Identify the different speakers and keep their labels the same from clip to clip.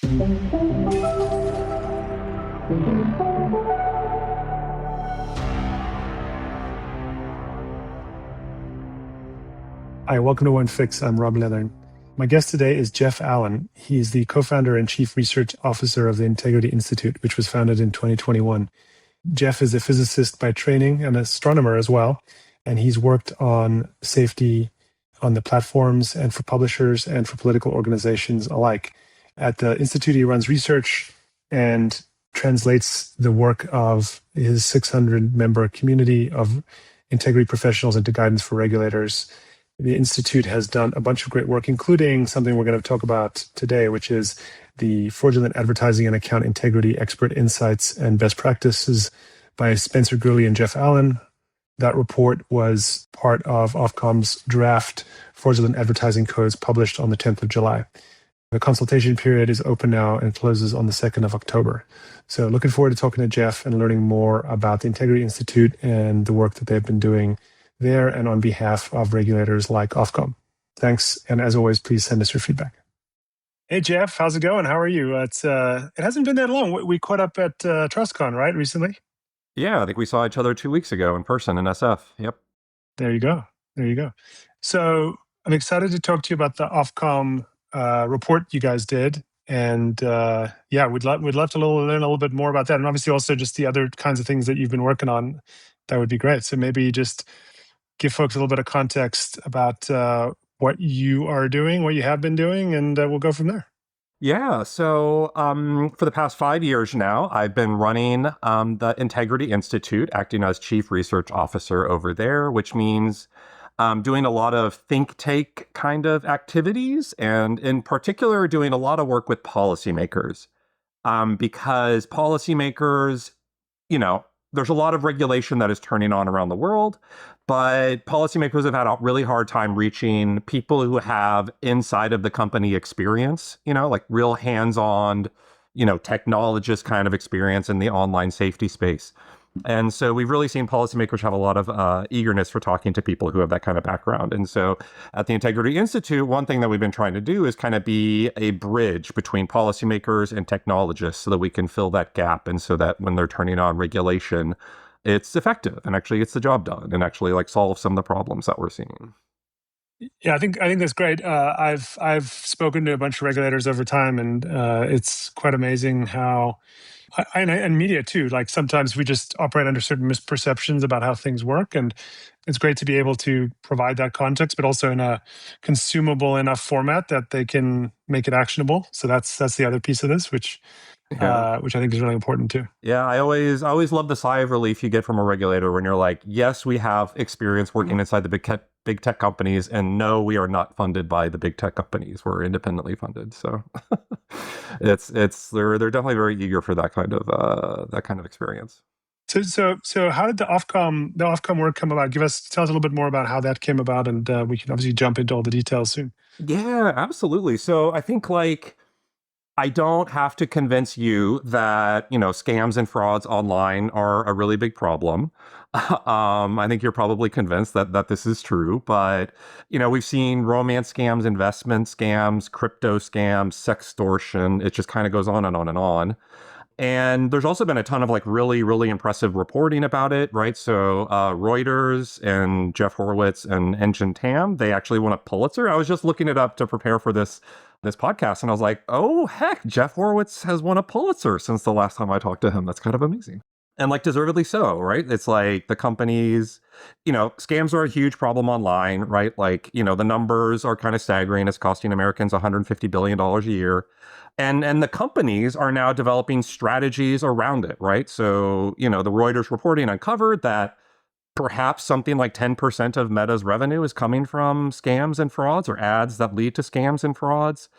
Speaker 1: Hi, welcome to One Fix. I'm Rob Leathern. My guest today is Jeff Allen. He's the co-founder and chief research officer of the Integrity Institute, which was founded in 2021. Jeff is a physicist by training and an astronomer as well, and he's worked on safety on the platforms and for publishers and for political organizations alike. At the Institute, he runs research and translates the work of his 600-member community of integrity professionals into guidance for regulators. The Institute has done a bunch of great work, including something we're going to talk about today, which is the Fraudulent Advertising and Account Integrity Expert Insights and Best Practices by Spencer Gurley and Jeff Allen. That report was part of Ofcom's draft Fraudulent Advertising Codes published on the 10th of July. The consultation period is open now and closes on the 2nd of October. So looking forward to talking to Jeff and learning more about the Integrity Institute and the work that they've been doing there and on behalf of regulators like Ofcom. Thanks. And as always, please send us your feedback. Hey, Jeff, how's it going? How are you? It hasn't been that long. We caught up at TrustCon, right, recently?
Speaker 2: Yeah, I think we saw each other 2 weeks ago in person in SF. Yep.
Speaker 1: There you go. So I'm excited to talk to you about the Ofcom report you guys did. And we'd love to learn a little bit more about that. And obviously also just the other kinds of things that you've been working on. That would be great. So maybe just give folks a little bit of context about what you are doing, what you have been doing, and we'll go from there.
Speaker 2: Yeah, so for the past 5 years now, I've been running the Integrity Institute, acting as chief research officer over there, which means doing a lot of think tank kind of activities, and in particular, doing a lot of work with policymakers. Because policymakers, there's a lot of regulation that is turning on around the world, but policymakers have had a really hard time reaching people who have inside of the company experience, like real hands-on, technologist kind of experience in the online safety space. And so we've really seen policymakers have a lot of eagerness for talking to people who have that kind of background. And so at the Integrity Institute, one thing that we've been trying to do is kind of be a bridge between policymakers and technologists so that we can fill that gap. And so that when they're turning on regulation, it's effective and actually gets the job done and actually solve some of the problems that we're seeing.
Speaker 1: Yeah, I think that's great. I've spoken to a bunch of regulators over time, and it's quite amazing how, and media too. Like sometimes we just operate under certain misperceptions about how things work, and it's great to be able to provide that context, but also in a consumable enough format that they can make it actionable. So that's the other piece of this, which I think is really important too.
Speaker 2: Yeah, I always love the sigh of relief you get from a regulator when you're like, yes, we have experience working inside the big tech companies, and no, we are not funded by the big tech companies. We're independently funded. So they're definitely very eager for that kind of experience.
Speaker 1: So how did the Ofcom work come about? Tell us a little bit more about how that came about, and we can obviously jump into all the details soon.
Speaker 2: Yeah, absolutely. So I think I don't have to convince you that, scams and frauds online are a really big problem. I think you're probably convinced that this is true, but, we've seen romance scams, investment scams, crypto scams, sextortion. It just kind of goes on and on and on. And there's also been a ton of really, really impressive reporting about it, right? So Reuters and Jeff Horowitz and Engine Tam, they actually won a Pulitzer. I was just looking it up to prepare for this podcast, and I was like, oh, heck, Jeff Horowitz has won a Pulitzer since the last time I talked to him. That's kind of amazing. And deservedly so, right? It's the companies, scams are a huge problem online, right? The numbers are kind of staggering. It's costing Americans $150 billion a year. And the companies are now developing strategies around it, right? So, the Reuters reporting uncovered that perhaps something like 10% of Meta's revenue is coming from scams and frauds or ads that lead to scams and frauds.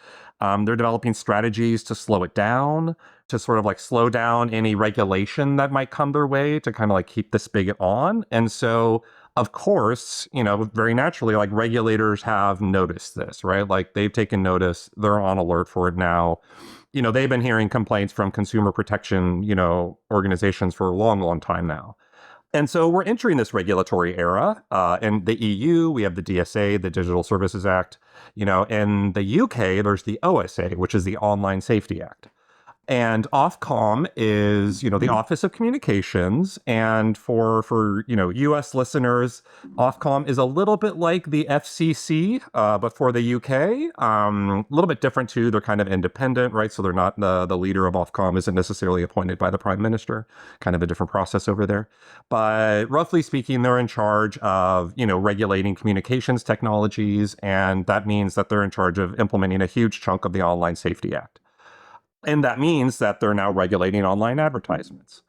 Speaker 2: They're developing strategies to slow it down, to sort of slow down any regulation that might come their way to kind of keep the spigot on. And so, of course, very naturally, regulators have noticed this, right? They've taken notice, they're on alert for it now. They've been hearing complaints from consumer protection, organizations for a long, long time now. And so we're entering this regulatory era. In the EU, we have the DSA, the Digital Services Act. In the UK, there's the OSA, which is the Online Safety Act. And Ofcom is, the Office of Communications. And for US listeners, Ofcom is a little bit like the FCC, but for the UK, a little bit different too. They're kind of independent, right? So they're not the leader of Ofcom isn't necessarily appointed by the Prime Minister, kind of a different process over there. But roughly speaking, they're in charge of, regulating communications technologies. And that means that they're in charge of implementing a huge chunk of the Online Safety Act. And that means that they're now regulating online advertisements.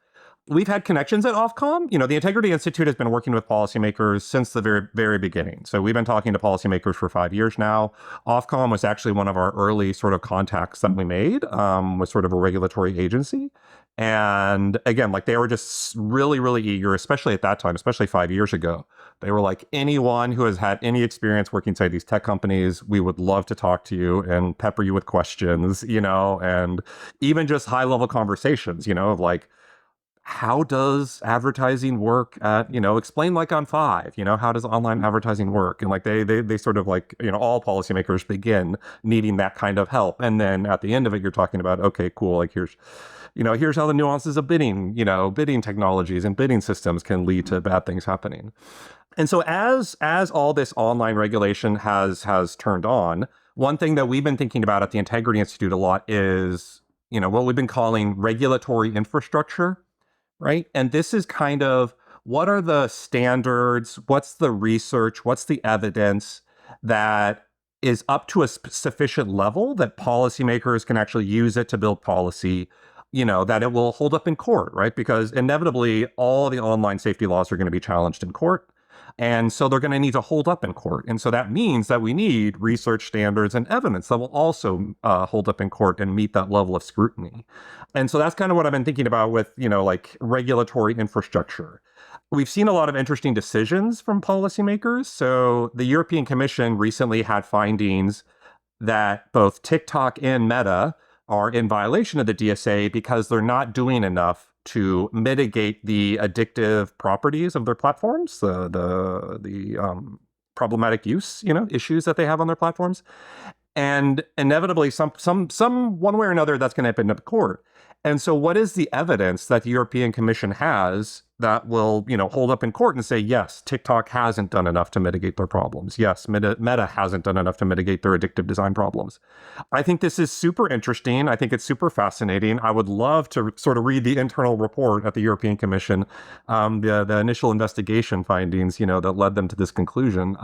Speaker 2: We've had connections at Ofcom. The Integrity Institute has been working with policymakers since the very, very beginning. So we've been talking to policymakers for 5 years now. Ofcom was actually one of our early sort of contacts that we made with sort of a regulatory agency. And again, like they were just really, really eager, especially at that time, especially 5 years ago. They were like, anyone who has had any experience working inside these tech companies, we would love to talk to you and pepper you with questions, and even just high level conversations, of like, how does advertising work at, explain like on Five, how does online advertising work? And like they sort of like, all policymakers begin needing that kind of help. And then at the end of it, you're talking about, okay, cool. Like here's how the nuances of bidding, bidding technologies and bidding systems can lead to bad things happening. And so as all this online regulation has turned on, one thing that we've been thinking about at the Integrity Institute a lot is, what we've been calling regulatory infrastructure. Right. And this is kind of what are the standards? What's the research? What's the evidence that is up to a sufficient level that policymakers can actually use it to build policy, that it will hold up in court, right? Because inevitably, all the online safety laws are going to be challenged in court. And so they're going to need to hold up in court. And so that means that we need research standards and evidence that will also hold up in court and meet that level of scrutiny. And so that's kind of what I've been thinking about with, like regulatory infrastructure. We've seen a lot of interesting decisions from policymakers. So the European Commission recently had findings that both TikTok and Meta are in violation of the DSA because they're not doing enough to mitigate the addictive properties of their platforms, the problematic use, issues that they have on their platforms. And inevitably, some one way or another, that's going to end up in court. And so what is the evidence that the European Commission has that will, hold up in court and say, yes, TikTok hasn't done enough to mitigate their problems. Yes, Meta hasn't done enough to mitigate their addictive design problems. I think this is super interesting. I think it's super fascinating. I would love to sort of read the internal report at the European Commission, the initial investigation findings, that led them to this conclusion.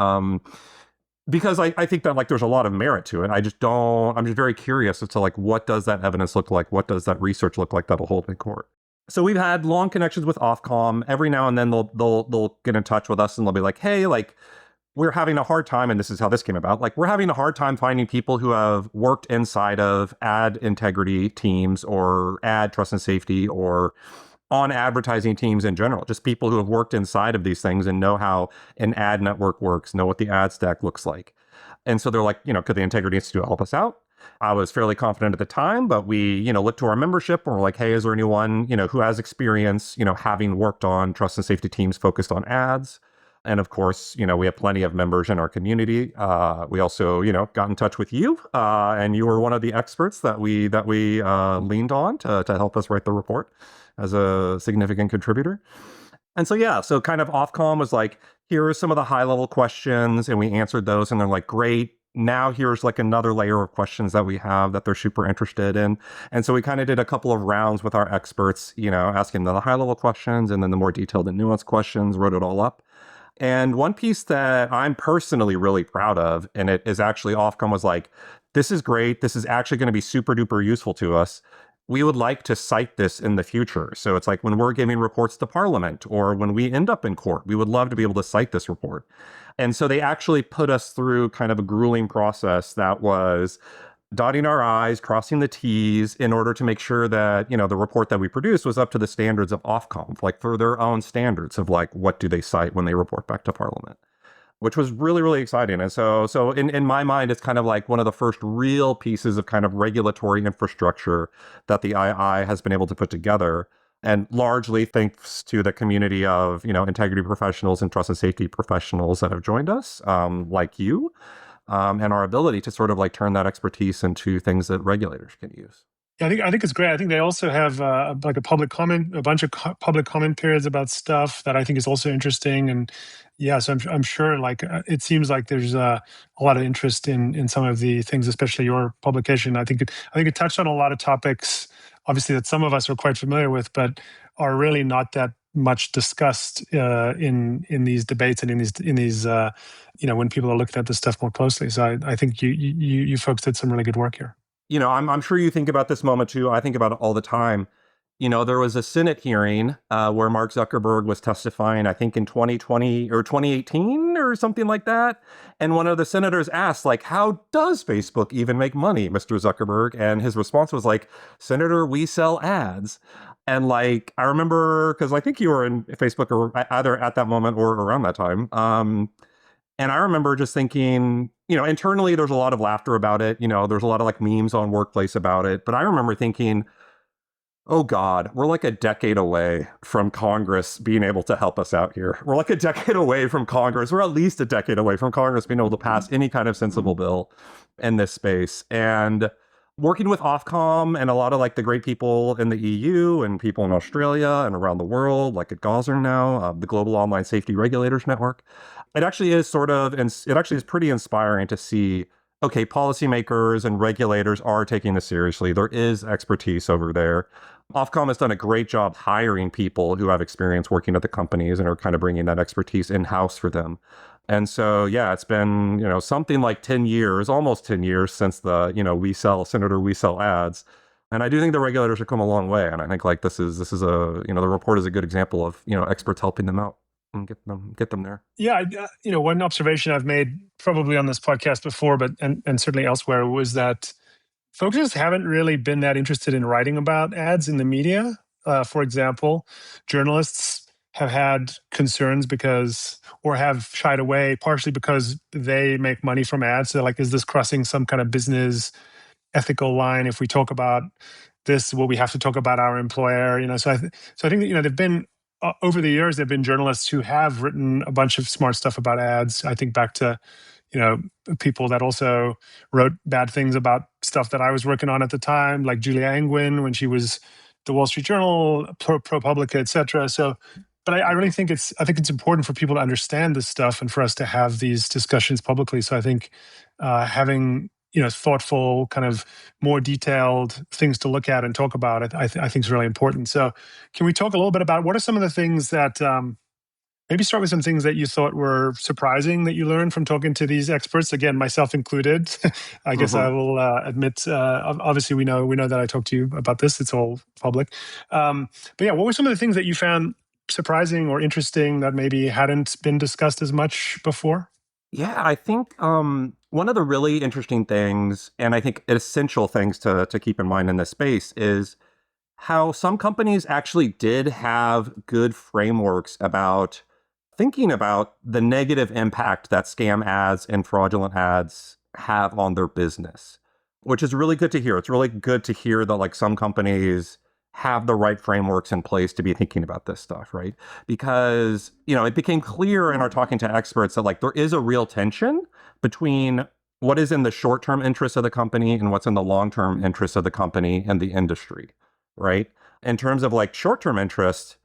Speaker 2: Because I think that like there's a lot of merit to it. I'm just very curious as to like, what does that evidence look like? What does that research look like that'll hold in court? So we've had long connections with Ofcom. Every now and then they'll get in touch with us and they'll be like, hey, like we're having a hard time. And this is how this came about. Like we're having a hard time finding people who have worked inside of ad integrity teams or ad trust and safety or on advertising teams in general, just people who have worked inside of these things and know how an ad network works, know what the ad stack looks like. And so they're like, could the Integrity Institute help us out? I was fairly confident at the time, but we, looked to our membership and we're like, hey, is there anyone, who has experience, having worked on trust and safety teams focused on ads? And of course, we have plenty of members in our community. We also, got in touch with you, and you were one of the experts that we leaned on to help us write the report as a significant contributor. And so kind of Ofcom was like, here are some of the high level questions, and we answered those, and they're like, great. Now here's like another layer of questions that we have that they're super interested in. And so we kind of did a couple of rounds with our experts, asking the high level questions and then the more detailed and nuanced questions, wrote it all up. And one piece that I'm personally really proud of, and it is actually Ofcom was like, this is great. This is actually going to be super duper useful to us. We would like to cite this in the future. So it's like when we're giving reports to Parliament or when we end up in court, we would love to be able to cite this report. And so they actually put us through kind of a grueling process that was dotting our I's, crossing the T's in order to make sure that, the report that we produced was up to the standards of Ofcom, like for their own standards of like, what do they cite when they report back to Parliament, which was really, really exciting. And so in my mind, it's kind of like one of the first real pieces of kind of regulatory infrastructure that the II has been able to put together. And largely thanks to the community of, integrity professionals and trust and safety professionals that have joined us, like you, and our ability to sort of like turn that expertise into things that regulators can use.
Speaker 1: Yeah, I think it's great. I think they also have like a bunch of public comment periods about stuff that I think is also interesting. And yeah, so I'm sure like it seems like there's a lot of interest in some of the things, especially your publication. I think it touched on a lot of topics, obviously that some of us are quite familiar with, but are really not that much discussed in these debates and in these when people are looking at this stuff more closely. So I think you folks did some really good work here.
Speaker 2: I'm sure you think about this moment too. I think about it all the time. There was a Senate hearing where Mark Zuckerberg was testifying, I think in 2020 or 2018 or something like that. And one of the senators asked, like, how does Facebook even make money, Mr. Zuckerberg? And his response was like, Senator, we sell ads. And like, I remember, because I think you were in Facebook or either at that moment or around that time. And I remember just thinking, internally, there's a lot of laughter about it. There's a lot of like memes on Workplace about it. But I remember thinking, oh God, we're like a decade away from Congress being able to help us out here. We're like a decade away from Congress. We're at least a decade away from Congress being able to pass any kind of sensible bill in this space. And working with Ofcom and a lot of like the great people in the EU and people in Australia and around the world, like at Gosern now, the Global Online Safety Regulators Network, it actually is pretty inspiring to see, okay, policymakers and regulators are taking this seriously. There is expertise over there. Ofcom has done a great job hiring people who have experience working at the companies and are kind of bringing that expertise in-house for them. And so, yeah, it's been, something like 10 years, almost 10 years since the, Senator, we sell ads. And I do think the regulators have come a long way. And I think like this is the report is a good example of, experts helping them out and get them there.
Speaker 1: Yeah, one observation I've made probably on this podcast before, but and certainly elsewhere, was that folks just haven't really been that interested in writing about ads in the media. For example, journalists have had concerns or have shied away partially because they make money from ads. So like, is this crossing some kind of business ethical line? If we talk about this, will we have to talk about our employer? So I think that, there've been over the years, there've been journalists who have written a bunch of smart stuff about ads. I think back to people that also wrote bad things about stuff that I was working on at the time, like Julia Angwin when she was the Wall Street Journal, ProPublica, et cetera. So, but I really think it's important for people to understand this stuff and for us to have these discussions publicly. So I think having thoughtful, kind of more detailed things to look at and talk about, I think is really important. So can we talk a little bit about what are some of the things that maybe start with some things that you thought were surprising that you learned from talking to these experts, again, myself included. I guess I will admit, obviously we know that I talked to you about this. It's all public. But yeah, what were some of the things that you found surprising or interesting that maybe hadn't been discussed as much before?
Speaker 2: Yeah, I think one of the really interesting things, and I think essential things to keep in mind in this space, is how some companies actually did have good frameworks about thinking about the negative impact that scam ads and fraudulent ads have on their business, which is really good to hear. It's really good to hear that like some companies have the right frameworks in place to be thinking about this stuff, right? Because, it became clear in our talking to experts that like there is a real tension between what is in the short-term interest of the company and what's in the long-term interest of the company and the industry, right? In terms of like short-term interest,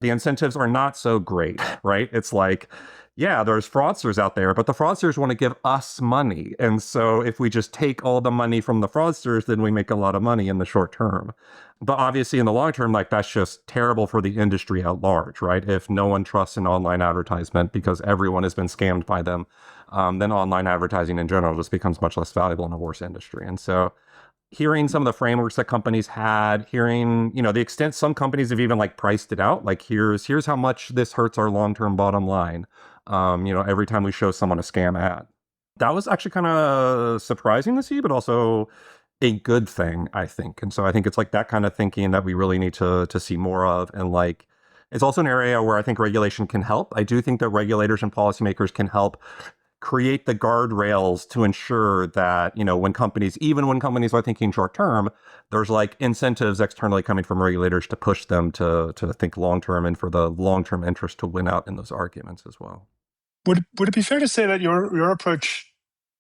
Speaker 2: the incentives are not so great, right? It's like, yeah, there's fraudsters out there, but the fraudsters want to give us money. And so if we just take all the money from the fraudsters, then we make a lot of money in the short term. But obviously in the long term, like that's just terrible for the industry at large, right? If no one trusts an online advertisement because everyone has been scammed by them, then online advertising in general just becomes much less valuable in a worse industry. And so hearing some of the frameworks that companies had, hearing, the extent some companies have even like priced it out, like here's how much this hurts our long-term bottom line, every time we show someone a scam ad. That was actually kind of surprising to see, but also a good thing, I think. And so I think it's like that kind of thinking that we really need to see more of. And like, it's also an area where I think regulation can help. I do think that regulators and policymakers can help create the guardrails to ensure that, even when companies are thinking short term, there's like incentives externally coming from regulators to push them to think long term and for the long term interest to win out in those arguments as well.
Speaker 1: Would it be fair to say that your approach,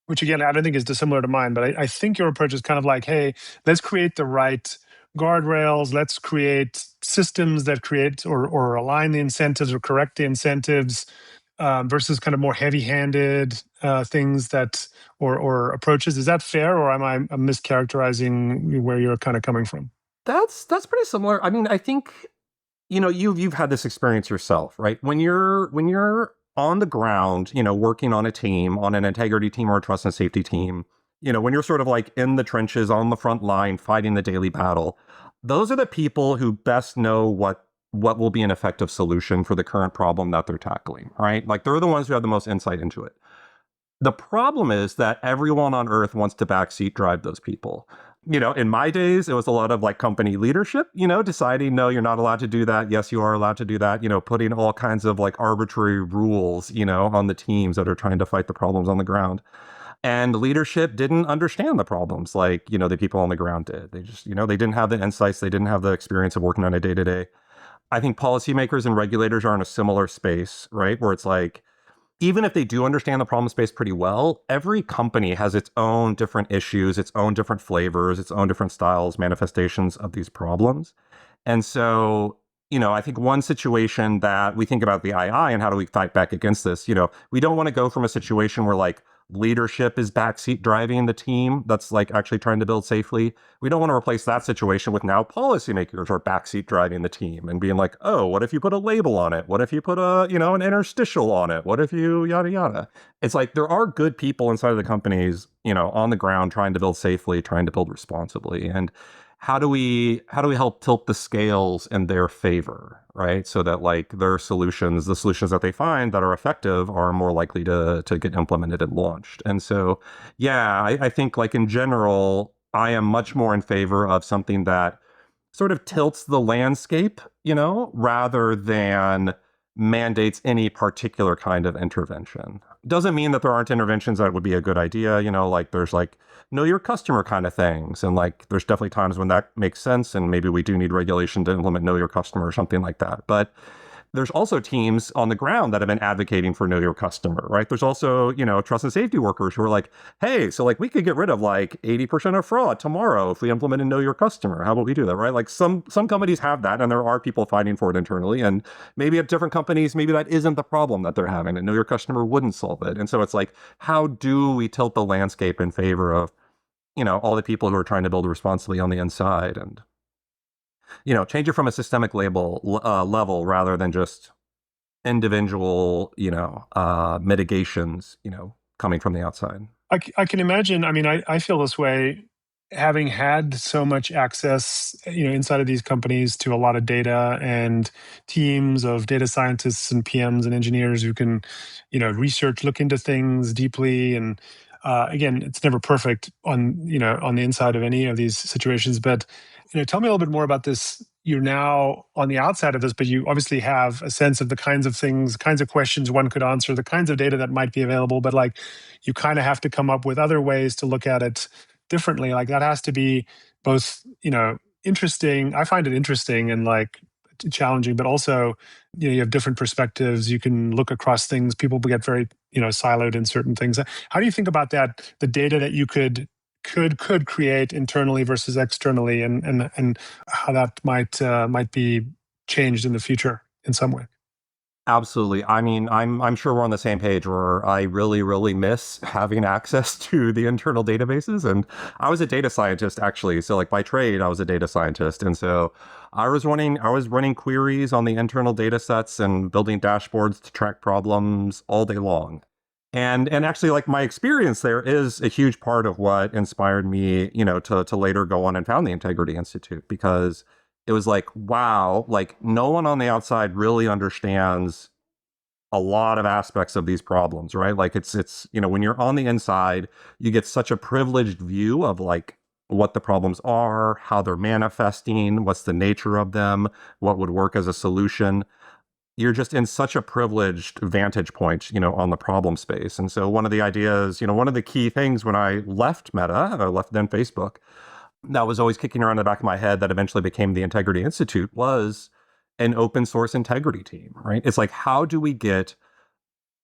Speaker 1: which again I don't think is dissimilar to mine, but I think your approach is kind of like, hey, let's create the right guardrails, let's create systems that create or align the incentives or correct the incentives, versus kind of more heavy-handed things that or approaches. Is that fair, or am I mischaracterizing where you're kind of coming from?
Speaker 2: That's pretty similar. I mean, I think you've had this experience yourself, right? When you're on the ground, working on a team, on an integrity team or a trust and safety team, when you're sort of like in the trenches on the front line fighting the daily battle, those are the people who best know what will be an effective solution for the current problem that they're tackling, right? Like they're the ones who have the most insight into it. The problem is that everyone on earth wants to backseat drive those people. In my days, it was a lot of like company leadership, deciding, no, you're not allowed to do that. Yes, you are allowed to do that. Putting all kinds of like arbitrary rules, on the teams that are trying to fight the problems on the ground. And leadership didn't understand the problems like, the people on the ground did. They just, they didn't have the insights. They didn't have the experience of working on a day to day. I think policymakers and regulators are in a similar space, right? Where it's like, even if they do understand the problem space pretty well, every company has its own different issues, its own different flavors, its own different styles, manifestations of these problems. And so, I think one situation that we think about the II and how do we fight back against this, we don't want to go from a situation where like leadership is backseat driving the team that's like actually trying to build safely. We don't want to replace that situation with now policymakers are backseat driving the team and being like, oh, what if you put a label on it? What if you put an interstitial on it? What if you yada yada? It's like there are good people inside of the companies, on the ground trying to build safely, trying to build responsibly. And how do we help tilt the scales in their favor, right? So that like their solutions, the solutions that they find that are effective are more likely to get implemented and launched. And so, yeah, I think like in general, I am much more in favor of something that sort of tilts the landscape, rather than mandates any particular kind of intervention. Doesn't mean that there aren't interventions that would be a good idea, like there's like know your customer kind of things. And like there's definitely times when that makes sense. And maybe we do need regulation to implement know your customer or something like that. But there's also teams on the ground that have been advocating for know your customer, right? There's also, trust and safety workers who are like, hey, so like we could get rid of like 80% of fraud tomorrow if we implement a know your customer. How about we do that, right? Like some companies have that and there are people fighting for it internally. And maybe at different companies, maybe that isn't the problem that they're having and know your customer wouldn't solve it. And so it's like, how do we tilt the landscape in favor of, all the people who are trying to build responsibly on the inside and change it from a systemic level rather than just individual, mitigations, coming from the outside.
Speaker 1: I can imagine. I mean, I feel this way having had so much access, inside of these companies to a lot of data and teams of data scientists and PMs and engineers who can, research, look into things deeply. And again, it's never perfect on the inside of any of these situations. But tell me a little bit more about this. You're now on the outside of this, but you obviously have a sense of the kinds of things, kinds of questions one could answer, the kinds of data that might be available. But like, you kind of have to come up with other ways to look at it differently. Like that has to be both, interesting. I find it interesting and like challenging, but also, you have different perspectives. You can look across things. People get very, siloed in certain things. How do you think about that? The data that you could create internally versus externally, and how that might be changed in the future in some way.
Speaker 2: Absolutely. I mean, I'm sure we're on the same page where I really, really miss having access to the internal databases. And I was a data scientist actually. So like by trade, I was a data scientist. And so I was running queries on the internal data sets and building dashboards to track problems all day long. And actually like my experience there is a huge part of what inspired me, to later go on and found the Integrity Institute, because it was like, wow, like no one on the outside really understands a lot of aspects of these problems, right? Like it's when you're on the inside, you get such a privileged view of like what the problems are, how they're manifesting, what's the nature of them, what would work as a solution. you're just in such a privileged vantage point, on the problem space. And so one of the ideas, one of the key things when I left Meta, I left then Facebook, that was always kicking around in the back of my head that eventually became the Integrity Institute was an open source integrity team, right? It's like, how do we get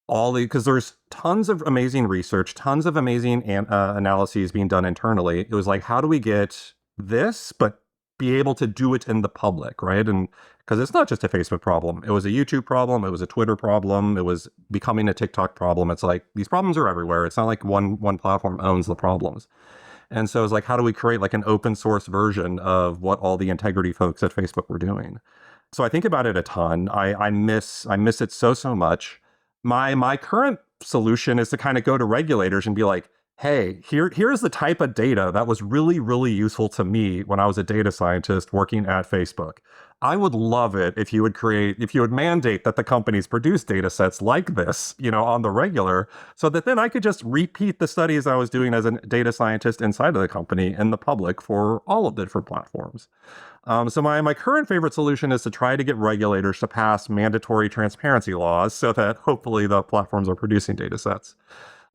Speaker 2: because there's tons of amazing research, tons of amazing analyses being done internally. It was like, how do we get this, but be able to do it in the public, right? And because it's not just a Facebook problem. It was a YouTube problem. It was a Twitter problem. It was becoming a TikTok problem. It's like, these problems are everywhere. It's not like one platform owns the problems. And so it's like, how do we create like an open source version of what all the integrity folks at Facebook were doing? So I think about it a ton. I miss it so much. My current solution is to kind of go to regulators and be like, hey, here's the type of data that was really, really useful to me when I was a data scientist working at Facebook. I would love it if you would mandate that the companies produce data sets like this, on the regular, so that then I could just repeat the studies I was doing as a data scientist inside of the company and the public for all of the different platforms. So my current favorite solution is to try to get regulators to pass mandatory transparency laws so that hopefully the platforms are producing data sets.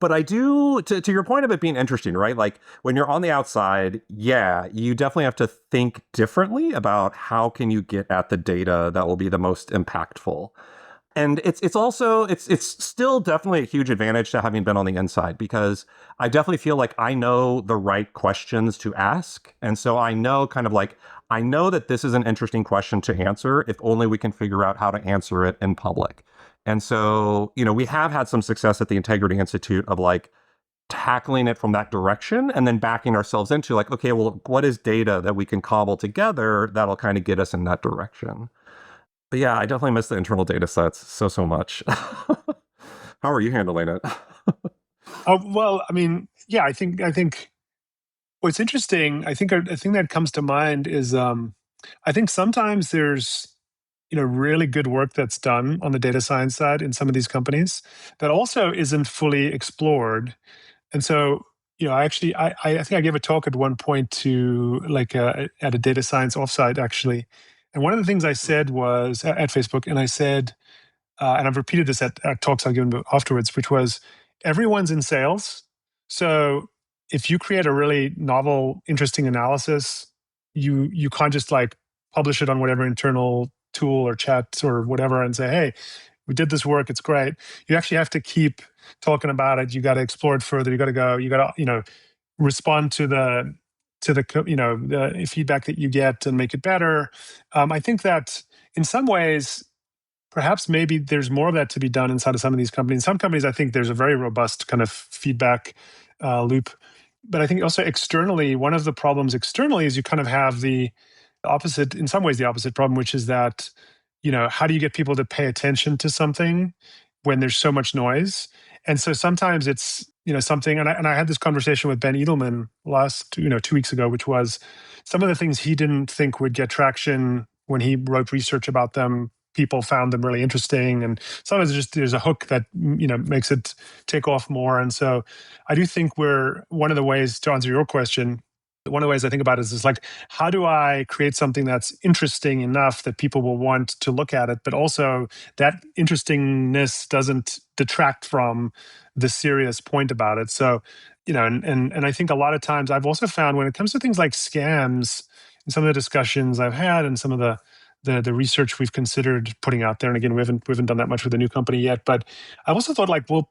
Speaker 2: But I do, to your point of it being interesting, right? Like when you're on the outside, yeah, you definitely have to think differently about how can you get at the data that will be the most impactful. And it's also still definitely a huge advantage to having been on the inside, because I definitely feel like I know the right questions to ask. And so I know that this is an interesting question to answer if only we can figure out how to answer it in public. And so, we have had some success at the Integrity Institute of like tackling it from that direction and then backing ourselves into like, okay, well, what is data that we can cobble together that'll kind of get us in that direction? But yeah, I definitely miss the internal data sets so much. How are you handling it?
Speaker 1: Well, I mean, yeah, I think what's interesting, I think a thing that comes to mind is I think sometimes there's really good work that's done on the data science side in some of these companies that also isn't fully explored. And so, I think I gave a talk at one point to like at a data science offsite actually, and one of the things I said was at Facebook, and I said, and I've repeated this at talks I've given afterwards, which was everyone's in sales. So if you create a really novel, interesting analysis, you can't just like publish it on whatever internal tool or chat or whatever and say, hey, we did this work, it's great. You actually have to keep talking about it. You got to explore it further. You got to go. You got to respond to the feedback that you get and make it better. I think that in some ways perhaps maybe there's more of that to be done inside of some of these companies. Some companies, I think there's a very robust kind of feedback loop. But I think also externally, one of the problems externally is you kind of have the opposite, in some ways, the opposite problem, which is that, how do you get people to pay attention to something when there's so much noise? And so sometimes it's, something, and I had this conversation with Ben Edelman last, 2 weeks ago, which was some of the things he didn't think would get traction when he wrote research about them. People found them really interesting, and sometimes there's a hook that makes it take off more. And so, I do think we're one of the ways to answer your question. One of the ways I think about it is like, how do I create something that's interesting enough that people will want to look at it, but also that interestingness doesn't detract from the serious point about it. So, and I think a lot of times I've also found when it comes to things like scams, and some of the discussions I've had, and some of the research we've considered putting out there. And again, we haven't done that much with the new company yet. But I also thought like, well,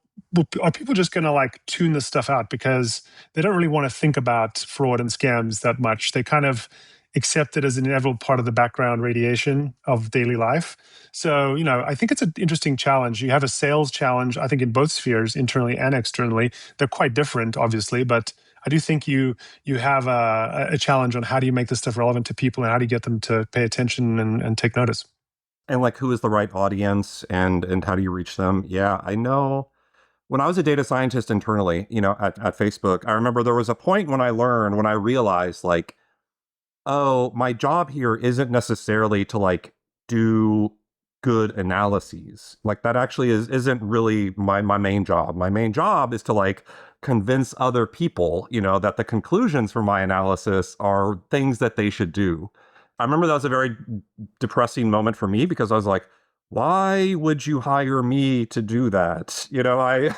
Speaker 1: are people just going to like tune this stuff out because they don't really want to think about fraud and scams that much? They kind of accept it as an inevitable part of the background radiation of daily life. So, I think it's an interesting challenge. You have a sales challenge, I think, in both spheres, internally and externally. They're quite different, obviously, but I do think you have a challenge on how do you make this stuff relevant to people and how do you get them to pay attention and take notice.
Speaker 2: And like, who is the right audience and how do you reach them? Yeah, I know. When I was a data scientist internally, at Facebook, I remember there was a point when I realized like, oh, my job here isn't necessarily to like do good analyses. Like that actually isn't really my main job. My main job is to like convince other people, that the conclusions from my analysis are things that they should do. I remember that was a very depressing moment for me because I was like, why would you hire me to do that? I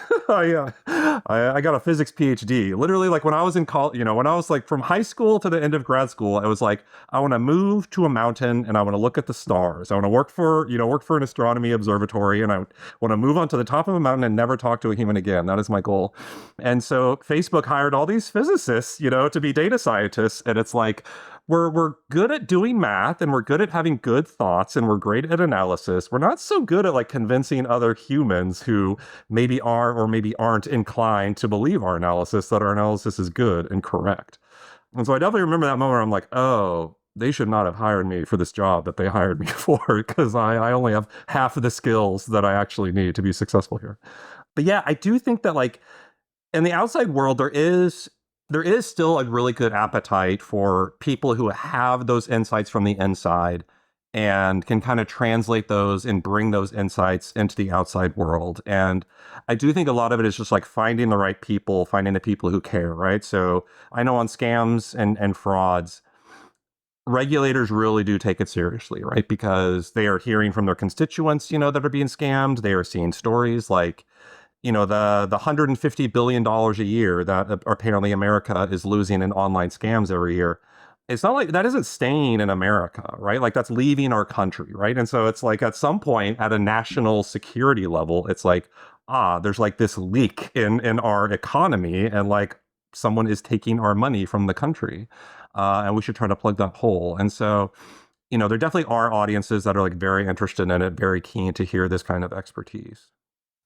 Speaker 2: got a physics PhD. Literally, like when I was in college, when I was like from high school to the end of grad school, I was like, I want to move to a mountain and I want to look at the stars. I want to work for an astronomy observatory, and I want to move onto the top of a mountain and never talk to a human again. That is my goal. And so Facebook hired all these physicists, to be data scientists, and it's like, we're good at doing math and we're good at having good thoughts and we're great at analysis. We're not so good at like convincing other humans who maybe are or maybe aren't inclined to believe our analysis that our analysis is good and correct. And so I definitely remember that moment where I'm like, oh, they should not have hired me for this job that they hired me for, because I only have half of the skills that I actually need to be successful here. But yeah, I do think that like in the outside world, there is still a really good appetite for people who have those insights from the inside and can kind of translate those and bring those insights into the outside world. And I do think a lot of it is just like finding the right people, finding the people who care, right? So I know on scams and frauds, regulators really do take it seriously, right? Because they are hearing from their constituents, that are being scammed. They are seeing stories like, the $150 billion a year that apparently America is losing in online scams every year. It's not like that isn't staying in America, right? Like that's leaving our country, right? And so it's like at some point at a national security level, it's like, there's like this leak in our economy, and like someone is taking our money from the country, and we should try to plug that hole. And so, there definitely are audiences that are like very interested in it, very keen to hear this kind of expertise.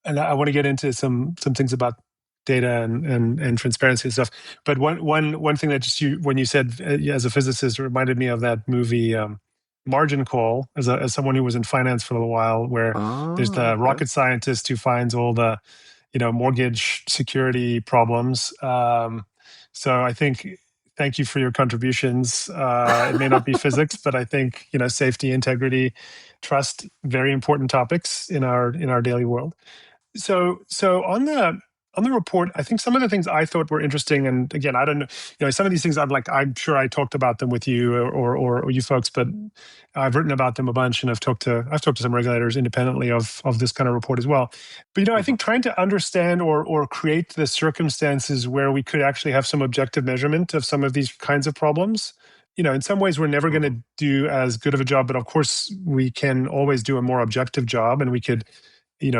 Speaker 1: And I want to get into some things about data and transparency and stuff. But one thing that just when you said as a physicist, it reminded me of that movie Margin Call, as someone who was in finance for a little while, where there's
Speaker 2: Oh,
Speaker 1: the
Speaker 2: okay.
Speaker 1: rocket scientist who finds all the mortgage security problems. So I think thank you for your contributions. It may not be physics, but I think safety, integrity, trust, very important topics in our daily world. So on the report, I think some of the things I thought were interesting, and again, I don't know, some of these things I'm sure I talked about them with you or you folks, but I've written about them a bunch, and I've talked to some regulators independently of this kind of report as well. But I
Speaker 2: Mhm.
Speaker 1: think trying to understand or create the circumstances where we could actually have some objective measurement of some of these kinds of problems. In some ways, we're never going
Speaker 2: Mhm.
Speaker 1: to do as good of a job, but of course, we can always do a more objective job, and we could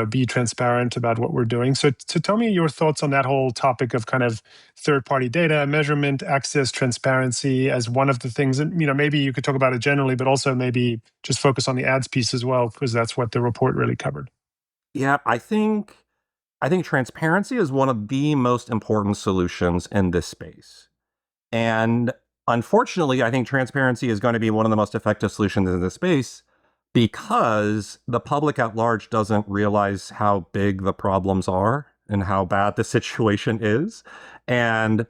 Speaker 1: be transparent about what we're doing. So tell me your thoughts on that whole topic of kind of third-party data, measurement, access, transparency as one of the things. And, maybe you could talk about it generally, but also maybe just focus on the ads piece as well, because that's what the report really covered.
Speaker 2: Yeah, I think transparency is one of the most important solutions in this space. And unfortunately, I think transparency is going to be one of the most effective solutions in this space because the public at large doesn't realize how big the problems are and how bad the situation is. And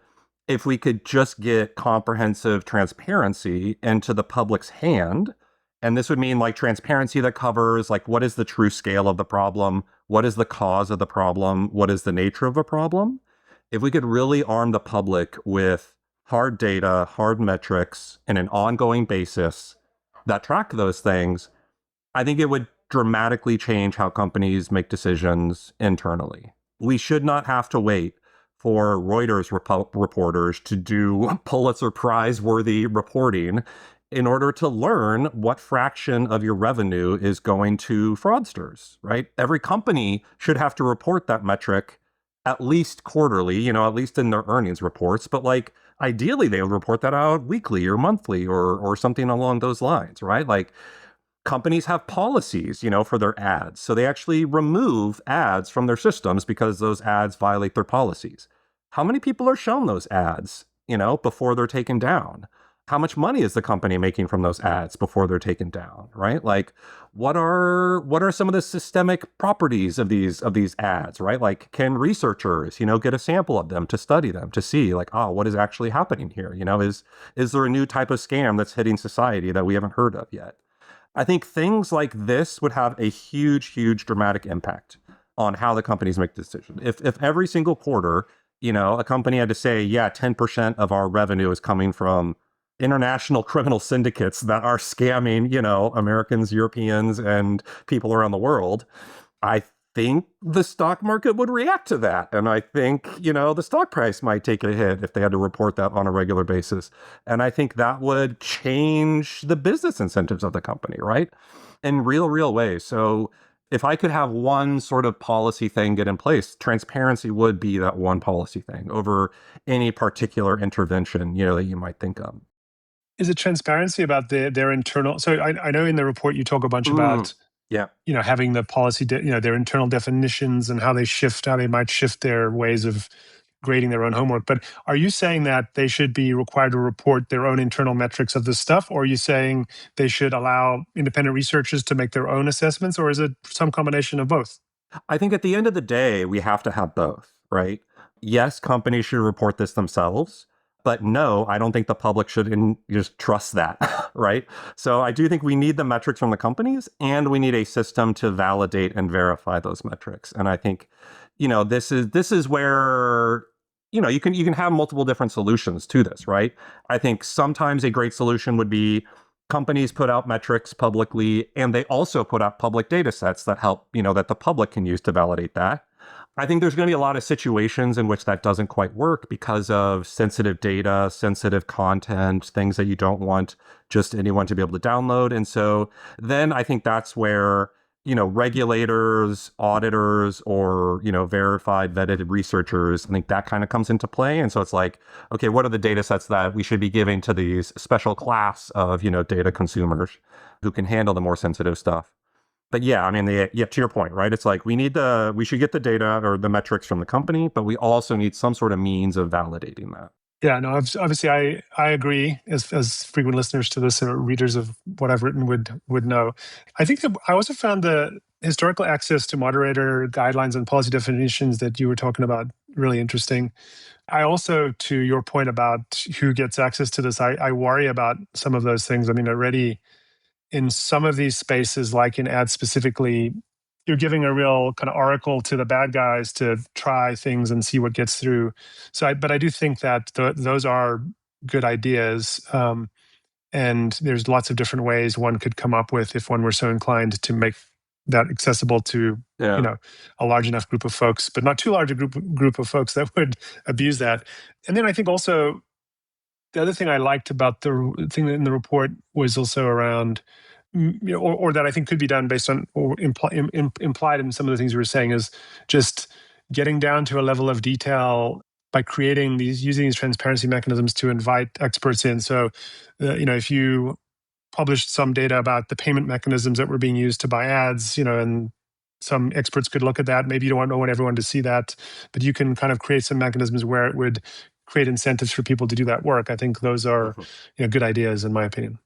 Speaker 2: if we could just get comprehensive transparency into the public's hand, and this would mean like transparency that covers like what is the true scale of the problem, what is the cause of the problem, what is the nature of the problem. If we could really arm the public with hard data, hard metrics, and an ongoing basis that track those things, I think it would dramatically change how companies make decisions internally. We should not have to wait for Reuters reporters to do Pulitzer Prize worthy reporting in order to learn what fraction of your revenue is going to fraudsters, right? Every company should have to report that metric at least quarterly, at least in their earnings reports, but like ideally they would report that out weekly or monthly or something along those lines, right? Like companies have policies, for their ads. So they actually remove ads from their systems because those ads violate their policies. How many people are shown those ads, before they're taken down? How much money is the company making from those ads before they're taken down, right? Like what are some of the systemic properties of these ads, right? Like can researchers, get a sample of them to study them to see like, what is actually happening here? Is there a new type of scam that's hitting society that we haven't heard of yet? I think things like this would have a huge, huge dramatic impact on how the companies make decisions. If every single quarter, a company had to say, yeah, 10% of our revenue is coming from international criminal syndicates that are scamming, Americans, Europeans, and people around the world, I think the stock market would react to that. And I think, the stock price might take a hit if they had to report that on a regular basis. And I think that would change the business incentives of the company, right? In real ways. So if I could have one sort of policy thing get in place, transparency would be that one policy thing over any particular intervention, that you might think of.
Speaker 1: Is it transparency about their internal? So I know in the report you talk a bunch
Speaker 2: Mm,
Speaker 1: about
Speaker 2: yeah.
Speaker 1: having the policy, their internal definitions and how they might shift their ways of grading their own homework. But are you saying that they should be required to report their own internal metrics of this stuff? Or are you saying they should allow independent researchers to make their own assessments? Or is it some combination of both?
Speaker 2: I think at the end of the day, we have to have both, right? Yes, companies should report this themselves, but no, I don't think the public should just trust that, right? So I do think we need the metrics from the companies, and we need a system to validate and verify those metrics. And I think, this is where you can have multiple different solutions to this, right? I think sometimes a great solution would be companies put out metrics publicly, and they also put out public data sets that help, that the public can use to validate that. I think there's going to be a lot of situations in which that doesn't quite work because of sensitive data, sensitive content, things that you don't want just anyone to be able to download. And so then I think that's where, regulators, auditors, or, verified, vetted researchers, I think that kind of comes into play. And so it's like, okay, what are the data sets that we should be giving to these special class of, data consumers who can handle the more sensitive stuff? But yeah, I mean, to your point, right? It's like we should get the data or the metrics from the company, but we also need some sort of means of validating that.
Speaker 1: Yeah, no, obviously I agree, as frequent listeners to this or readers of what I've written would know. I think that I also found the historical access to moderator guidelines and policy definitions that you were talking about really interesting. I also, to your point about who gets access to this, I worry about some of those things. I mean, already in some of these spaces, like in ads specifically, you're giving a real kind of oracle to the bad guys to try things and see what gets through. But I do think that those are good ideas. And there's lots of different ways one could come up with if one were so inclined to make that accessible to,
Speaker 2: Yeah.
Speaker 1: a large enough group of folks, but not too large a group of folks that would abuse that. And then I think also the other thing I liked about the thing in the report was also around, or that I think could be done based on or implied in some of the things you were saying, is just getting down to a level of detail by using these transparency mechanisms to invite experts in. So, if you published some data about the payment mechanisms that were being used to buy ads, and some experts could look at that. Maybe you don't want everyone to see that, but you can kind of create some mechanisms where it would create incentives for people to do that work. I think those are,
Speaker 2: Mhm.
Speaker 1: good ideas in my opinion.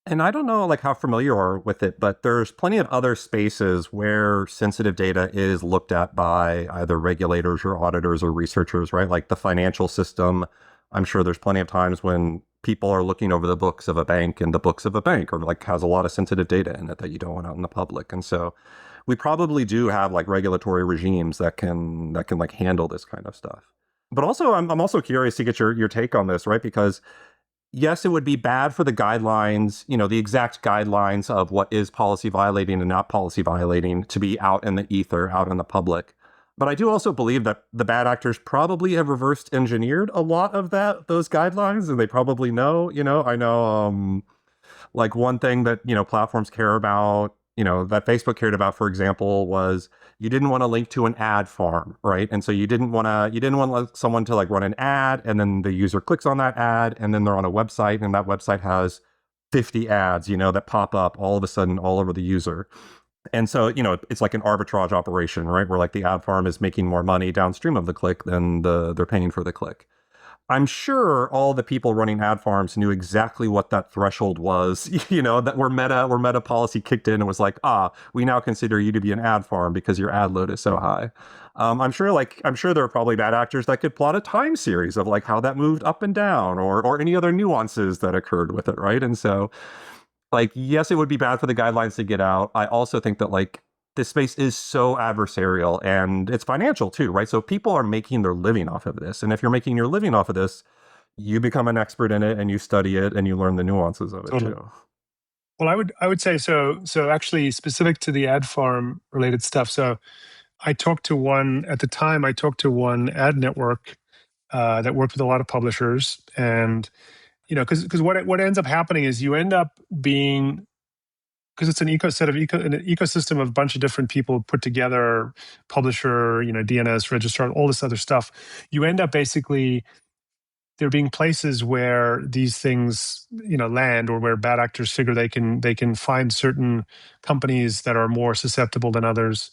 Speaker 2: And I don't know like how familiar you are with it, but there's plenty of other spaces where sensitive data is looked at by either regulators or auditors or researchers, right? Like the financial system. I'm sure there's plenty of times when people are looking over the books of a bank, and the books of a bank or like has a lot of sensitive data in it that you don't want out in the public. And so we probably do have like regulatory regimes that can like handle this kind of stuff. But also I'm also curious to get your take on this, right? Because yes, it would be bad for the guidelines, the exact guidelines of what is policy violating and not policy violating to be out in the ether, out in the public. But I do also believe that the bad actors probably have reversed engineered a lot of those guidelines, and they probably know, I know, like one thing that, platforms care about, that Facebook cared about, for example, was you didn't want to link to an ad farm, right? And so you didn't want someone to like run an ad and then the user clicks on that ad and then they're on a website and that website has 50 ads, that pop up all of a sudden all over the user. And so, it's like an arbitrage operation, right? Where like the ad farm is making more money downstream of the click than they're paying for the click. I'm sure all the people running ad farms knew exactly what that threshold was, that where meta policy kicked in and was like, we now consider you to be an ad farm because your ad load is so high. I'm sure there are probably bad actors that could plot a time series of like how that moved up and down or any other nuances that occurred with it, right? And so like, yes, it would be bad for the guidelines to get out. I also think that like this space is so adversarial and it's financial too, right? So people are making their living off of this. And if you're making your living off of this, you become an expert in it and you study it and you learn the nuances of it
Speaker 1: Totally.
Speaker 2: too.
Speaker 1: Well, I would say so. So actually, specific to the ad farm related stuff. So I talked to one at the time. I talked to one ad network that worked with a lot of publishers, and because what ends up happening is you end up being, because it's an ecosystem of a bunch of different people put together, publisher, DNS registrar, all this other stuff. You end up basically there being places where these things land, or where bad actors figure they can find certain companies that are more susceptible than others.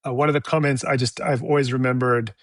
Speaker 1: One of the comments I've always remembered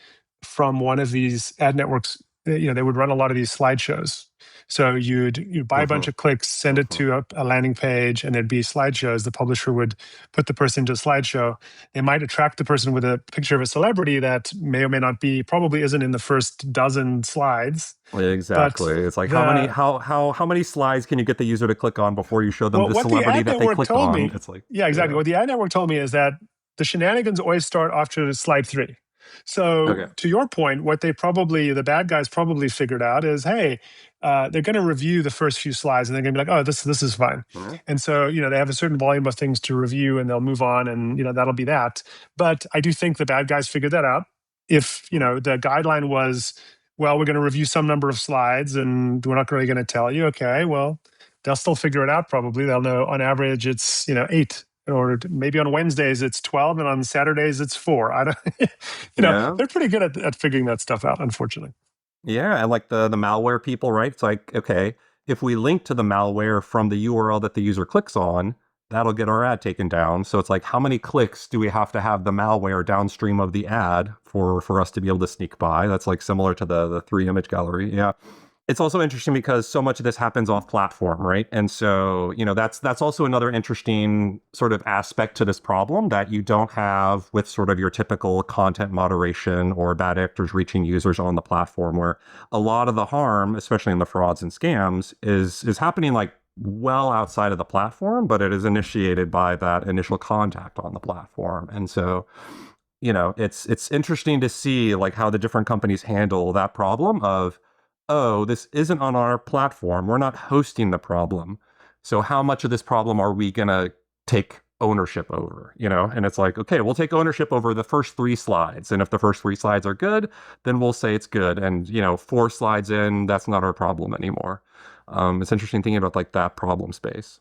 Speaker 1: from one of these ad networks, they would run a lot of these slideshows. So you'd buy a bunch
Speaker 2: Hmm.
Speaker 1: of clicks, send it
Speaker 2: Hmm.
Speaker 1: to a landing page, and there'd be slideshows. The publisher would put the person into a slideshow. They might attract the person with a picture of a celebrity that may or may not be, probably isn't in the first dozen slides, but
Speaker 2: Exactly. It's like
Speaker 1: the
Speaker 2: how many slides can you get the user to click on before you show them
Speaker 1: well,
Speaker 2: the
Speaker 1: what the
Speaker 2: celebrity
Speaker 1: ad
Speaker 2: that they
Speaker 1: network
Speaker 2: clicked
Speaker 1: told
Speaker 2: on?
Speaker 1: me,
Speaker 2: It's like,
Speaker 1: yeah, exactly.
Speaker 2: yeah.
Speaker 1: What the ad network told me is that the shenanigans always start after slide three. So
Speaker 2: Okay.
Speaker 1: to your point, what the bad guys probably figured out is, hey, they're going to review the first few slides, and they're going to be like, oh, this is fine.
Speaker 2: Yeah.
Speaker 1: And so they have a certain volume of things to review, and they'll move on, and that'll be that. But I do think the bad guys figured that out. If
Speaker 2: Mhm.
Speaker 1: the guideline was, well, we're going to review some number of slides, and we're not really going to tell you, okay, well, they'll still figure it out. Probably they'll know on average it's 8, or maybe on Wednesdays it's 12, and on Saturdays it's 4. I don't,
Speaker 2: Yeah.
Speaker 1: they're pretty good at figuring that stuff out, unfortunately.
Speaker 2: Yeah, and like the malware people, right? It's like, okay, if we link to the malware from the URL that the user clicks on, that'll get our ad taken down. So it's like, how many clicks do we have to have the malware downstream of the ad for us to be able to sneak by? That's like similar to the three image gallery. Yeah. It's also interesting because so much of this happens off platform, right? And so, that's also another interesting sort of aspect to this problem that you don't have with sort of your typical content moderation or bad actors reaching users on the platform, where a lot of the harm, especially in the frauds and scams, is happening like well outside of the platform, but it is initiated by that initial contact on the platform. And so, it's interesting to see like how the different companies handle that problem of, oh, this isn't on our platform. We're not hosting the problem. So how much of this problem are we going to take ownership over, And it's like, okay, we'll take ownership over the first 3 slides. And if the first 3 slides are good, then we'll say it's good. And, 4 slides in, that's not our problem anymore. It's interesting thinking about like that problem space.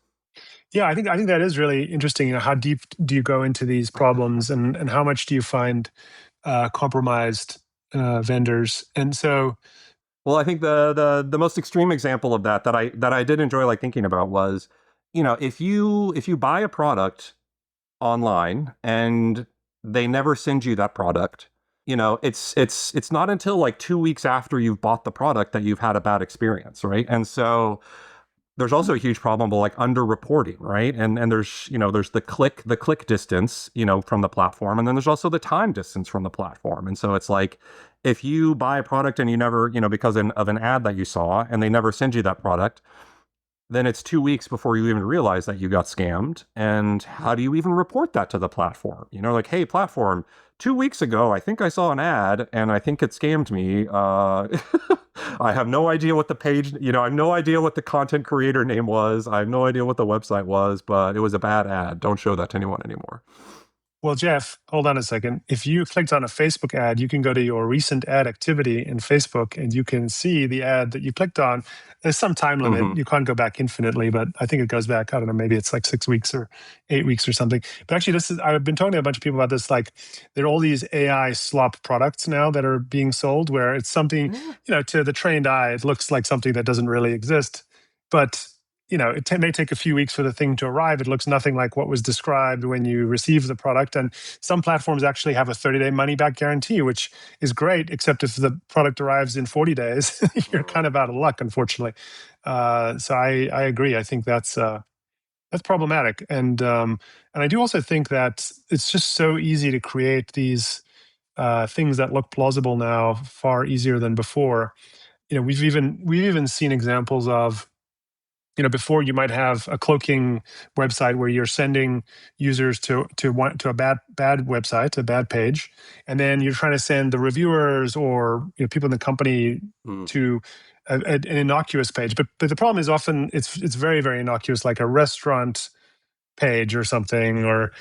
Speaker 1: Yeah, I think that is really interesting. How deep do you go into these problems, and how much do you find compromised vendors? And so,
Speaker 2: Well, I think the most extreme example of that I did enjoy like thinking about was, if you buy a product online and they never send you that product, it's not until like 2 weeks after you've bought the product that you've had a bad experience, right? And so there's also a huge problem with like underreporting, right? And there's the click distance, from the platform, and then there's also the time distance from the platform. And so it's like, if you buy a product and you never, because of an ad that you saw, and they never send you that product, then it's 2 weeks before you even realize that you got scammed. And how do you even report that to the platform? Like, hey, platform, 2 weeks ago, I think I saw an ad and I think it scammed me. I have no idea what the page, I have no idea what the content creator name was. I have no idea what the website was, but it was a bad ad. Don't show that to anyone anymore.
Speaker 1: well, Jeff, hold on a second. If you clicked on a Facebook ad, you can go to your recent ad activity in Facebook, and you can see the ad that you clicked on. There's some time limit.
Speaker 2: Hmm.
Speaker 1: You can't go back infinitely, but I think it goes back, I don't know, maybe it's like 6 weeks or 8 weeks or something. But actually, I've been talking to a bunch of people about this. Like, there are all these AI slop products now that are being sold, where it's something,
Speaker 2: Yeah.
Speaker 1: to the trained eye, it looks like something that doesn't really exist. But it may take a few weeks for the thing to arrive. It looks nothing like what was described when you receive the product. And some platforms actually have a 30-day money back guarantee, which is great, except if the product arrives in 40 days, you're kind of out of luck, unfortunately. So I agree. I think that's problematic. And I do also think that it's just so easy to create these things that look plausible now, far easier than before. We've even seen examples of before you might have a cloaking website where you're sending users to a bad website, a bad page, and then you're trying to send the reviewers or people in the company to an innocuous page. But the problem is often it's very, very innocuous, like a restaurant page or something. Or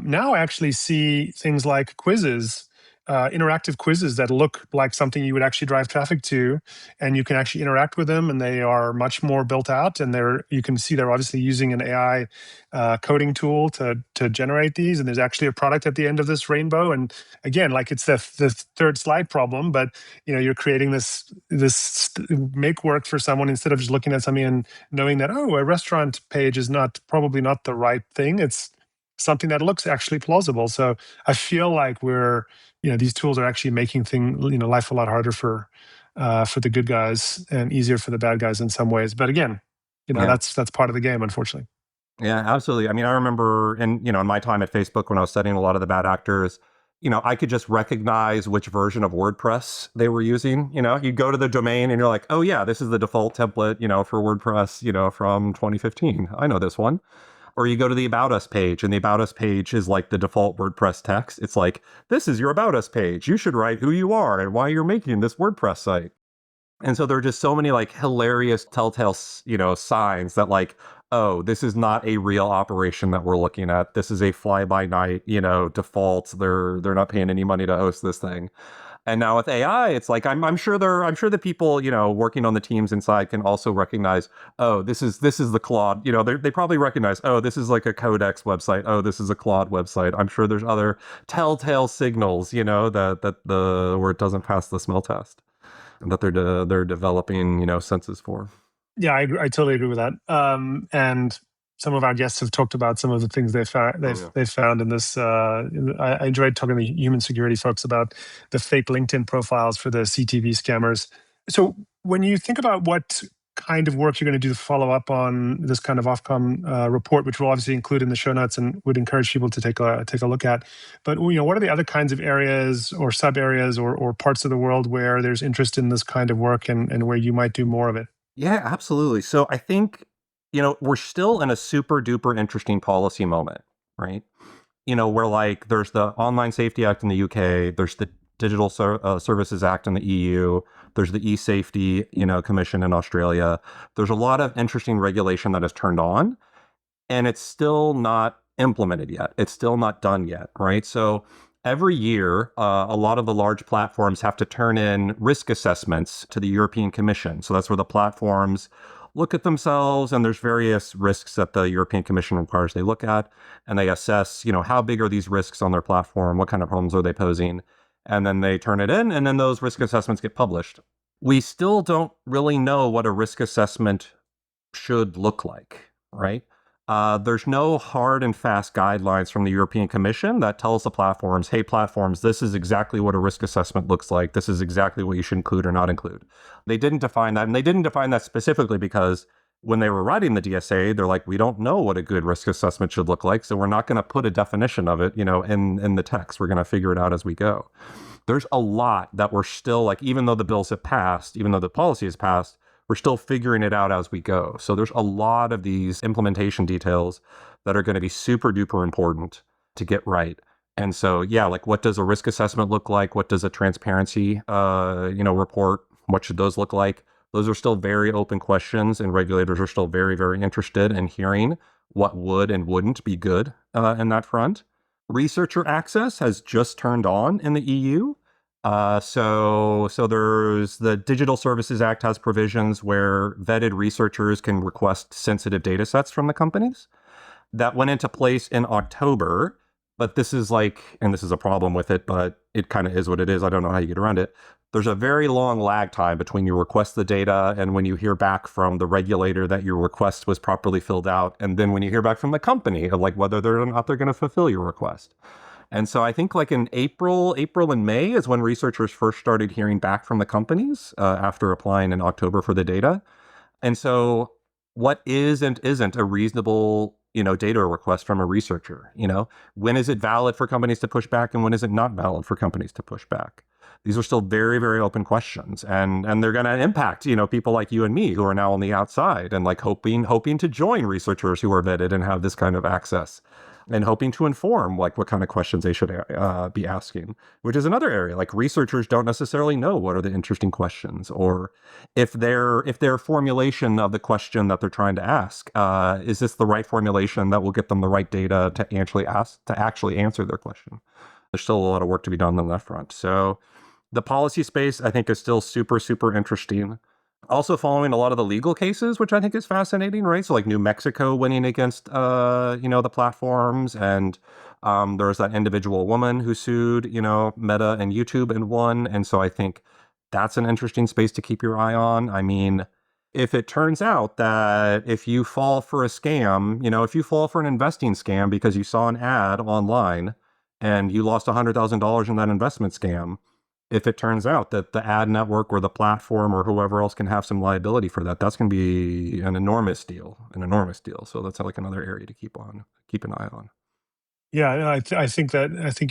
Speaker 1: now I actually see things like quizzes, interactive quizzes that look like something you would actually drive traffic to, and you can actually interact with them, and they are much more built out. And you can see they're obviously using an AI coding tool to generate these. And there's actually a product at the end of this rainbow. And again, like it's the third slide problem, but you're creating this make work for someone instead of just looking at something and knowing that, oh, a restaurant page is probably not the right thing. It's something that looks actually plausible. So I feel like these tools are actually making life a lot harder for the good guys and easier for the bad guys in some ways. But again, that's part of the game, unfortunately.
Speaker 2: Yeah, absolutely. I mean, I remember in my time at Facebook when I was studying a lot of the bad actors, I could just recognize which version of WordPress they were using. You'd go to the domain and you're like, oh yeah, this is the default template, for WordPress, from 2015. I know this one. Or you go to the About Us page, and the About Us page is like the default WordPress text. It's like, this is your About Us page. You should write who you are and why you're making this WordPress site. And so there are just so many like hilarious telltale, signs that like, oh, this is not a real operation that we're looking at. This is a fly-by-night, default. They're not paying any money to host this thing. And now with AI, it's like I'm sure the people working on the teams inside can also recognize, oh, this is the Claude. They probably recognize, oh, this is like a Codex website. Oh, this is a Claude website. I'm sure there's other telltale signals, where it doesn't pass the smell test, and that they're developing senses for.
Speaker 1: Yeah, I totally agree with that. And some of our guests have talked about some of the things they've found in this. I enjoyed talking to human security folks about the fake LinkedIn profiles for the CTV scammers. So when you think about what kind of work you're going to do to follow up on this kind of Ofcom report, which we'll obviously include in the show notes and would encourage people to take a look at. But what are the other kinds of areas or sub areas or parts of the world where there's interest in this kind of work and where you might do more of it?
Speaker 2: Yeah, absolutely. So I think, we're still in a super duper interesting policy moment, right? Where like there's the Online Safety Act in the UK, there's the Digital Services Act in the EU, there's the e-Safety, Commission in Australia. There's a lot of interesting regulation that has turned on, and it's still not implemented yet. It's still not done yet, right? So every year, a lot of the large platforms have to turn in risk assessments to the European Commission. So that's where the platforms look at themselves, and there's various risks that the European Commission requires they look at, and they assess, how big are these risks on their platform? What kind of problems are they posing? And then they turn it in, and then those risk assessments get published. We still don't really know what a risk assessment should look like, right? There's no hard and fast guidelines from the European Commission that tells the platforms, hey, platforms, this is exactly what a risk assessment looks like. This is exactly what you should include or not include. They didn't define that. And they didn't define that specifically because when they were writing the DSA, they're like, we don't know what a good risk assessment should look like. So we're not going to put a definition of it, in the text. We're going to figure it out as we go. There's a lot that we're still like, even though the bills have passed, even though the policy has passed, we're still figuring it out as we go. So there's a lot of these implementation details that are going to be super duper important to get right. And so, yeah, like what does a risk assessment look like? What does a transparency, report? What should those look like? Those are still very open questions, and regulators are still very, very interested in hearing what would and wouldn't be good in that front. Researcher access has just turned on in the EU. So there's the Digital Services Act has provisions where vetted researchers can request sensitive data sets from the companies. That went into place in October, but this is a problem with it, but it kind of is what it is. I don't know how you get around it. There's a very long lag time between you request the data and when you hear back from the regulator that your request was properly filled out, and then when you hear back from the company of like whether they're not they're going to fulfill your request. And so I think like in April and May is when researchers first started hearing back from the companies after applying in October for the data. And so what is and isn't a reasonable, data request from a researcher? When is it valid for companies to push back and when is it not valid for companies to push back? these are still very, very open questions, and they're going to impact, people like you and me who are now on the outside and like hoping to join researchers who are vetted and have this kind of access, and hoping to inform like what kind of questions they should be asking, which is another area. Like researchers don't necessarily know what are the interesting questions, or if their formulation of the question that they're trying to ask, is this the right formulation that will get them the right data to actually answer their question. There's still a lot of work to be done on that front. So the policy space, I think, is still super, super interesting. Also following a lot of the legal cases, which I think is fascinating, right? So like New Mexico winning against, the platforms, and there was that individual woman who sued, Meta and YouTube and won. And so I think that's an interesting space to keep your eye on. I mean, if it turns out that if you fall for a scam, if you fall for an investing scam because you saw an ad online and you lost $100,000 in that investment scam, if it turns out that the ad network or the platform or whoever else can have some liability for that, that's going to be an enormous deal, So that's like another area to keep an eye on.
Speaker 1: Yeah, no, I think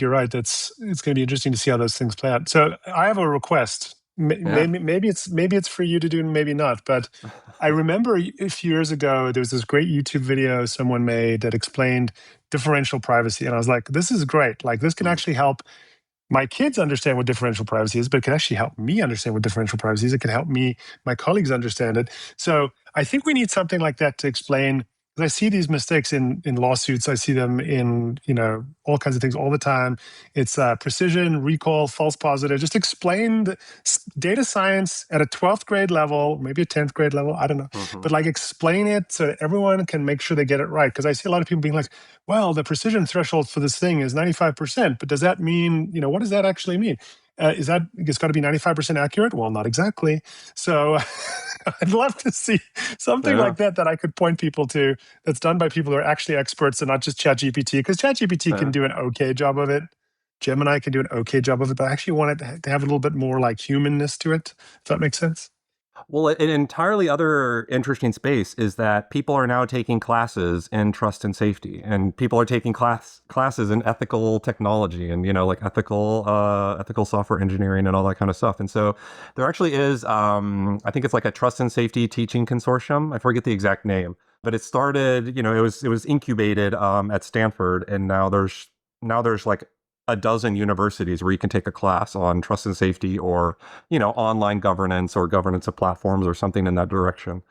Speaker 1: you're right. It's going to be interesting to see how those things play out. So I have a request.
Speaker 2: Yeah.
Speaker 1: Maybe it's for you to do, and maybe not. But I remember a few years ago there was this great YouTube video someone made that explained differential privacy, and I was like, "This is great! Like this can actually help my kids understand what differential privacy is, but it can actually help me understand what differential privacy is. It can help my colleagues understand it." So I think we need something like that to explain. Because I see these mistakes in lawsuits. I see them in all kinds of things all the time. It's precision, recall, false positive. Just explain data science at a 12th grade level, maybe a 10th grade level. I don't know, but like explain it so that everyone can make sure they get it right. Because I see a lot of people being like, "Well, the precision threshold for this thing is 95%, but does that mean, what does that actually mean? Is that it's got to be 95% accurate?" Well, not exactly. So I'd love to see something
Speaker 2: Yeah.
Speaker 1: like that I could point people to, that's done by people who are actually experts and not just ChatGPT, because ChatGPT can do an okay job of it. Gemini can do an okay job of it, but I actually want it to have a little bit more like humanness to it, if that makes sense.
Speaker 2: Well, an entirely other interesting space is that people are now taking classes in trust and safety, and people are taking classes in ethical technology, and like ethical software engineering and all that kind of stuff. And so there actually is, I think it's like a trust and safety teaching consortium. I forget the exact name, but it started, it was incubated at Stanford, and now there's like a dozen universities where you can take a class on trust and safety, or online governance or governance of platforms or something in that direction.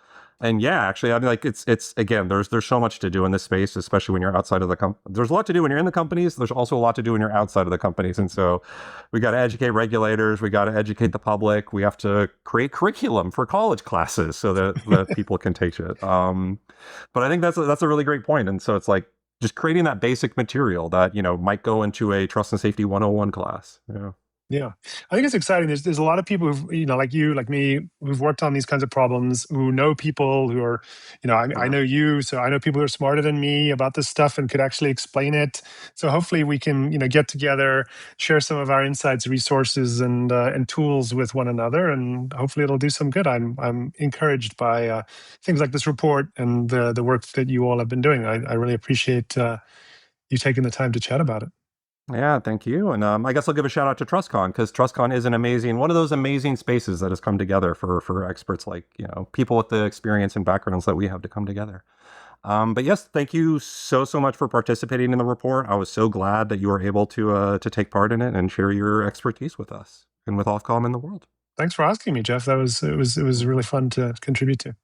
Speaker 2: And yeah, actually, I mean, like it's again, there's so much to do in this space, especially when you're outside of the company. There's a lot to do when you're in the companies. There's also a lot to do when you're outside of the companies. And so we got to educate regulators. We got to educate the public. We have to create curriculum for college classes so that people can take it. But I think that's a really great point. And so it's like, just creating that basic material that, might go into a trust and safety 101 class. Yeah.
Speaker 1: Yeah, I think it's exciting. There's a lot of people who've, like you, like me, who've worked on these kinds of problems, who know people who are, I know you, so I know people who are smarter than me about this stuff and could actually explain it. So hopefully we can, get together, share some of our insights, resources, and tools with one another, and hopefully it'll do some good. I'm encouraged by things like this report and the work that you all have been doing. I really appreciate you taking the time to chat about it.
Speaker 2: Yeah, thank you. And I guess I'll give a shout out to TrustCon, because TrustCon is one of those amazing spaces that has come together for experts like, people with the experience and backgrounds that we have to come together. But yes, thank you so much for participating in the report. I was so glad that you were able to take part in it and share your expertise with us and with Ofcom in the world.
Speaker 1: Thanks for asking me, Jeff. It was really fun to contribute to.